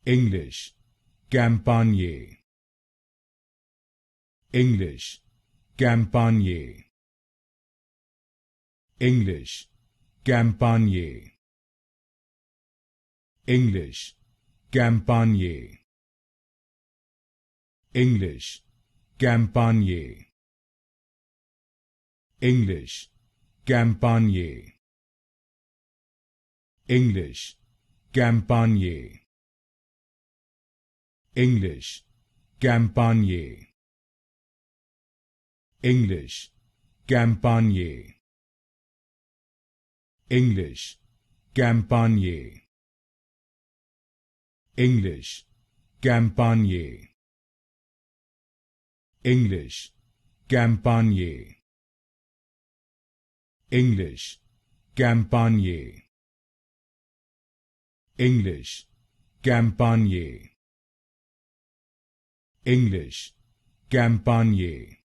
English, Campagnae. English, Campagnae. English, Campagnae. English, Campagnae. English, Campagnae. English, Campagnae. English, Campagnae. English, Campagnae. English, Campagnae. English, Campagnae. English, Campagnae. English, Campagnae. English, Campagnae. English, Campagnae. English, Campagnae.